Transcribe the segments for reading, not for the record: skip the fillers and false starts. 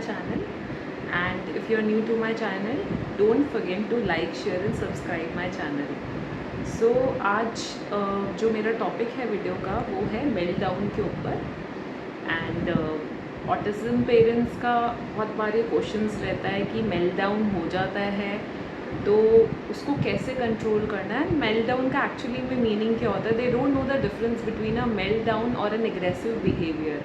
channel, and if you're new to my channel, don't forget to like, share and subscribe my channel. So आज जो मेरा topic है video का वो है मेल्टडाउन के ऊपर। एंड ऑटिज़म पेरेंट्स का बहुत बारे क्वेश्चंस रहता है कि मेल्टडाउन हो जाता है तो उसको कैसे कंट्रोल करना है। मेल्टडाउन का एक्चुअली में मीनिंग क्या होता है? They don't know the difference between a meltdown और an aggressive behaviour.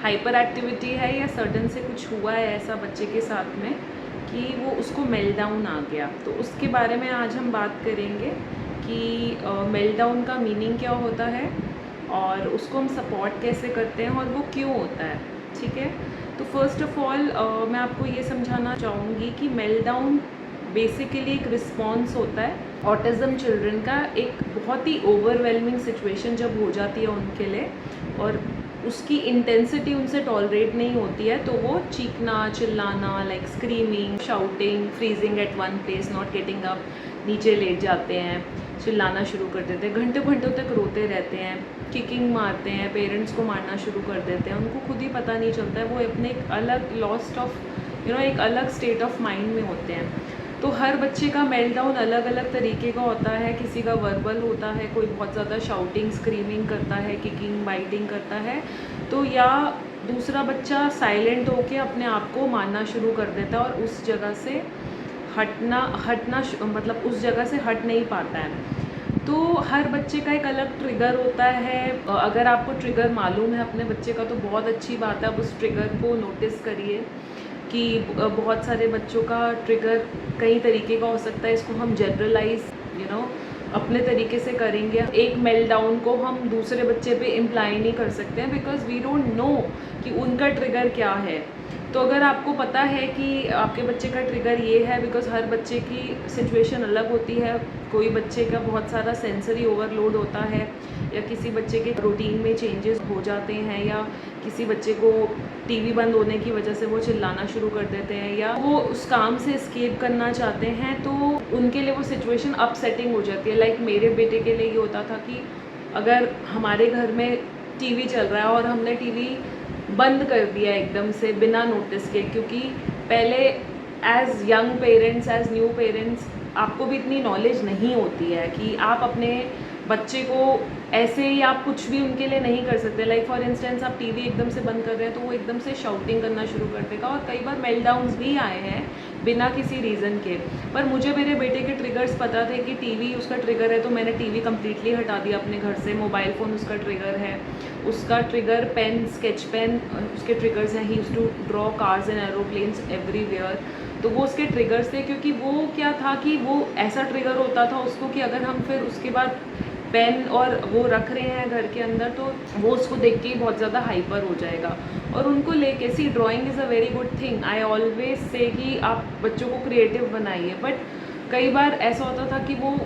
Hyper activity है या सडन से कुछ हुआ है ऐसा बच्चे के साथ में कि वो उसको मेल्टडाउन आ गया, तो उसके बारे में आज हम बात करेंगे कि मेल्टडाउन का मीनिंग क्या होता है और उसको हम सपोर्ट कैसे करते हैं और वो क्यों होता है। ठीक है, तो फर्स्ट ऑफ ऑल मैं आपको ये समझाना चाहूँगी कि मेल्टडाउन बेसिकली एक रिस्पॉन्स होता है ऑटिज़म चिल्ड्रन का, एक बहुत ही ओवरवेलमिंग सिचुएशन जब हो जाती है उनके लिए और उसकी इंटेंसिटी उनसे टॉलरेट नहीं होती है, तो वो चीखना, चिल्लाना, like screaming, shouting, freezing at one place, not getting up, नीचे लेट जाते हैं, चिल्लाना शुरू कर देते हैं, घंटों घंटों तक रोते रहते हैं, किकिंग मारते हैं, पेरेंट्स को मारना शुरू कर देते हैं, उनको खुद ही पता नहीं चलता है, वो अपने एक अलग लॉस्ट ऑफ एक अलग स्टेट ऑफ माइंड में होते हैं। तो हर बच्चे का मेल्टडाउन अलग अलग तरीके का होता है, किसी का वर्बल होता है, कोई बहुत ज़्यादा शाउटिंग, स्क्रीमिंग करता है, किकिंग, बाइटिंग करता है, तो या दूसरा बच्चा साइलेंट होके अपने आप को मारना शुरू कर देता है और उस जगह से हटना मतलब उस जगह से हट नहीं पाता है। तो हर बच्चे का एक अलग ट्रिगर होता है। अगर आपको ट्रिगर मालूम है अपने बच्चे का तो बहुत अच्छी बात है, आप उस ट्रिगर को नोटिस करिए कि बहुत सारे बच्चों का ट्रिगर कई तरीके का हो सकता है। इसको हम जनरलाइज अपने तरीके से करेंगे। एक मेल्टडाउन को हम दूसरे बच्चे पे इम्प्लाई नहीं कर सकते हैं बिकॉज वी डोंट नो कि उनका ट्रिगर क्या है। तो अगर आपको पता है कि आपके बच्चे का ट्रिगर ये है, बिकॉज हर बच्चे की सिचुएशन अलग होती है, कोई बच्चे का बहुत सारा सेंसरी ओवरलोड होता है या किसी बच्चे के रूटीन में चेंजेस हो जाते हैं या किसी बच्चे को टीवी बंद होने की वजह से वो चिल्लाना शुरू कर देते हैं या वो उस काम से एस्केप करना चाहते हैं, तो उनके लिए वो सिचुएशन अपसेटिंग हो जाती है। लाइक मेरे बेटे के लिए ये होता था कि अगर हमारे घर में टीवी चल रहा है और हमने टीवी बंद कर दिया एकदम से बिना नोटिस के, क्योंकि पहले as young parents, as new parents, आपको भी इतनी नॉलेज नहीं होती है कि आप अपने बच्चे को ऐसे ही आप कुछ भी उनके लिए नहीं कर सकते। लाइक फॉर इंस्टेंस आप टीवी एकदम से बंद कर रहे हैं तो वो एकदम से शाउटिंग करना शुरू कर देगा और कई बार मेल्टडाउन्स भी आए हैं बिना किसी रीज़न के। पर मुझे मेरे बेटे के ट्रिगर्स पता थे कि टीवी उसका ट्रिगर है, तो मैंने टीवी कम्प्लीटली हटा दिया अपने घर से। मोबाइल फ़ोन उसका ट्रिगर है, उसका ट्रिगर पेन, स्केच पेन उसके ट्रिगर्स हैं। He used to draw cars and aeroplanes everywhere, तो वो उसके ट्रिगर्स थे। क्योंकि वो क्या था कि वो ऐसा ट्रिगर होता था उसको कि अगर हम फिर उसके बाद पेन और वो रख रहे हैं घर के अंदर तो वो उसको देख के ही बहुत ज़्यादा हाइपर हो जाएगा। और उनको लेके see drawing is a very good thing, I always say कि आप बच्चों को क्रिएटिव बनाइए, बट कई बार ऐसा होता था कि वो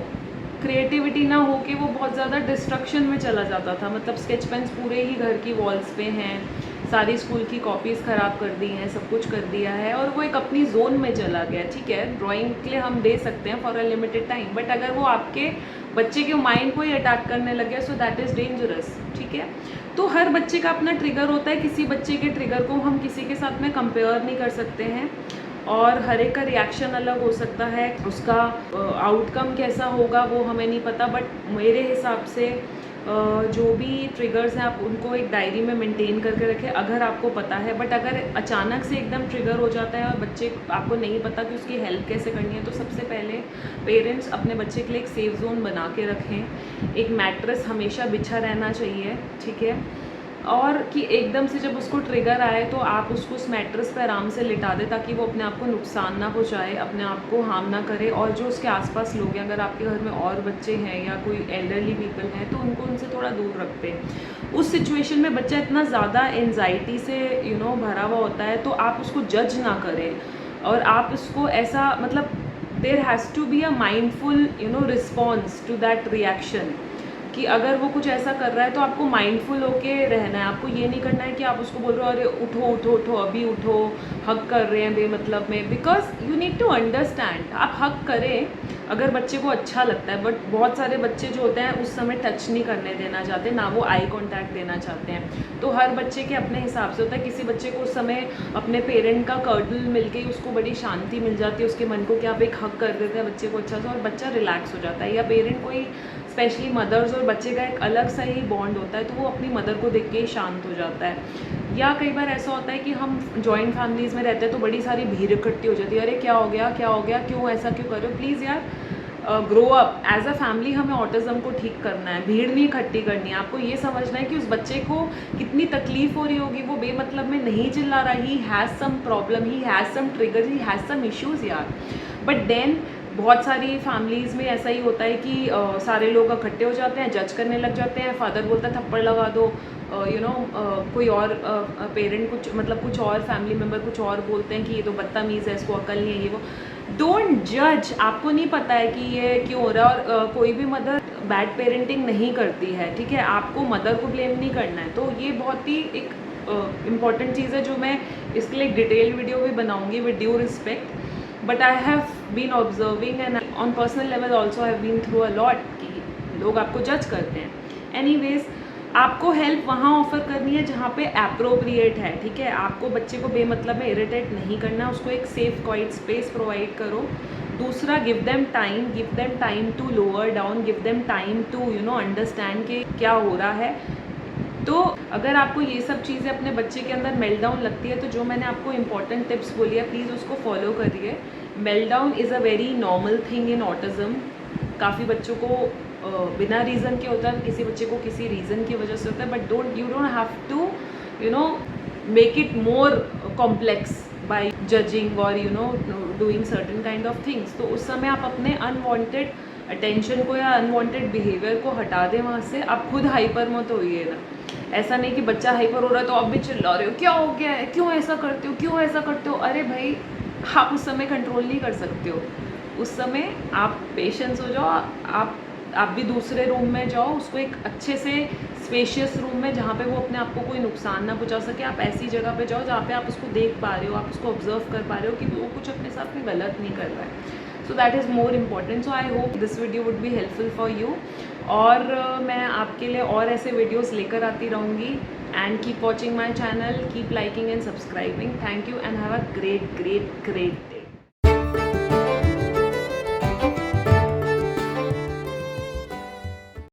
क्रिएटिविटी ना हो के वो बहुत ज़्यादा डिस्ट्रक्शन में चला जाता था। मतलब स्केच पेन्स पूरे ही घर की वॉल्स पे हैं, सारी स्कूल की कॉपीज़ ख़राब कर दी हैं, सब कुछ कर दिया है और वो एक अपनी जोन में चला गया। ठीक है, ड्राइंग के लिए हम दे सकते हैं for a limited time, but अगर वो आपके बच्चे के माइंड को ही अटैक करने लगे सो दैट इज़ डेंजरस। ठीक है, तो हर बच्चे का अपना ट्रिगर होता है, किसी बच्चे के ट्रिगर को हम किसी के साथ में कंपेयर नहीं कर सकते हैं और हर एक का रिएक्शन अलग हो सकता है, उसका आउटकम कैसा होगा वो हमें नहीं पता। बट मेरे हिसाब से जो भी ट्रिगर्स हैं आप उनको एक डायरी में मेंटेन करके रखें अगर आपको पता है। बट अगर अचानक से एकदम ट्रिगर हो जाता है और बच्चे आपको नहीं पता कि उसकी हेल्प कैसे करनी है, तो सबसे पहले पेरेंट्स अपने बच्चे के लिए एक सेफ जोन बना के रखें। एक मैट्रेस हमेशा बिछा रहना चाहिए। ठीक है, और कि एकदम से जब उसको ट्रिगर आए तो आप उसको उस मैट्रेस पर आराम से लिटा दें ताकि वो अपने आप को नुकसान ना पहुंचाए, अपने आप को हार्म ना करे। और जो उसके आसपास लोग हैं, अगर आपके घर में और बच्चे हैं या कोई एल्डरली पीपल हैं तो उनको उनसे थोड़ा दूर रखते हैं। उस सिचुएशन में बच्चा इतना ज़्यादा एनजाइटी से भरा हुआ होता है, तो आप उसको जज ना करें और आप उसको ऐसा there has to be a mindful response to that reaction कि अगर वो कुछ ऐसा कर रहा है तो आपको माइंडफुल होके रहना है। आपको ये नहीं करना है कि आप उसको बोल रहे हो अरे उठो उठो उठो अभी उठो, हक कर रहे हैं बेमतलब में, because you need to understand. आप हक करें अगर बच्चे को अच्छा लगता है, बट बहुत सारे बच्चे जो होते हैं उस समय टच नहीं करने देना चाहते, ना वो आई कॉन्टैक्ट देना चाहते हैं। तो हर बच्चे के अपने हिसाब से होता है। किसी बच्चे को उस समय अपने पेरेंट का कर्डल मिल के उसको बड़ी शांति मिल जाती है उसके मन को, कि आप एक हक कर देते हैं बच्चे को अच्छा सा और बच्चा रिलैक्स हो जाता है। या पेरेंट कोई स्पेशली मदर्स और बच्चे का एक अलग सा ही बॉन्ड होता है, तो वो अपनी मदर को देख के ही शांत हो जाता है। या कई बार ऐसा होता है कि हम जॉइंट फैमिलीज़ में रहते हैं तो बड़ी सारी भीड़ इकट्ठी हो जाती है, अरे क्या हो गया क्या हो गया, क्यों ऐसा क्यों कर रहे हो। प्लीज़ यार grow up as a family. हमें ऑटिज़म को ठीक करना है, भीड़ नहीं इकट्ठी करनी है। आपको ये समझना है कि उस बच्चे को कितनी तकलीफ हो रही होगी, वो बेमतलब में नहीं चिल्ला रहा, he has some problem, he has some trigger, he has some issues यार। बट देन बहुत सारी फैमिलीज़ में ऐसा ही होता है कि सारे लोग इकट्ठे हो जाते हैं, जज करने लग जाते हैं। फादर बोलता है थप्पड़ लगा दो, कोई और पेरेंट कुछ मतलब कुछ और फैमिली मेम्बर कुछ और बोलते हैं कि ये तो बदतमीज़ है, इसको अकल नहीं है, ये वो। डोंट जज। आपको नहीं पता है कि ये क्यों हो रहा है, और कोई भी मदर बैड पेरेंटिंग नहीं करती है, ठीक है। आपको मदर को ब्लेम नहीं करना है। तो ये बहुत ही एक इम्पॉर्टेंट चीज़ है जो मैं इसके लिए एक डिटेल वीडियो भी बनाऊंगी with due respect. But I have been observing and on personal level also have been through a lot कि लोग आपको जज करते हैं। एनीवेज, आपको हेल्प वहाँ ऑफर करनी है जहाँ पे अप्रोप्रिएट है, ठीक है। आपको बच्चे को बेमतलब में इरिटेट नहीं करना है, उसको एक सेफ क्वाइट स्पेस प्रोवाइड करो। दूसरा, give them time to lower down, give them time to understand कि क्या हो रहा है। तो अगर आपको ये सब चीज़ें अपने बच्चे के अंदर मेल्टडाउन लगती है तो जो मैंने आपको इंपॉर्टेंट टिप्स बोली है प्लीज़ उसको फॉलो करिए। Meltdown is a very normal thing in autism. काफ़ी बच्चों को बिना रीज़न के होता है, किसी बच्चे को किसी रीज़न की वजह से होता है, but you don't have to make it more complex by judging और doing certain kind of things. तो उस समय आप अपने अनवांटेड अटेंशन को या अनवांटेड बिहेवियर को हटा दें वहाँ से। आप खुद हाइपर मत होइएगा। ऐसा नहीं कि बच्चा हाइपर हो रहा है तो आप भी चिल्ला रहे हो, क्या हो गया है, क्यों ऐसा करते हो, क्यों ऐसा करते हो। अरे भाई, आप उस समय कंट्रोल नहीं कर सकते हो। उस समय आप पेशेंस हो जाओ, आप भी दूसरे रूम में जाओ, उसको एक अच्छे से स्पेशियस रूम में जहाँ पे वो अपने आप को कोई नुकसान ना पहुँचा सके। आप ऐसी जगह पे जाओ जहाँ पे आप उसको देख पा रहे हो, आप उसको ऑब्जर्व कर पा रहे हो कि वो कुछ अपने साथ में गलत नहीं कर रहा है। So that is more important. So I hope this video would be helpful for you. और मैं आपके लिए और ऐसे वीडियोज़ लेकर आती रहूँगी। And keep watching my channel, keep liking and subscribing. Thank you and have a great day.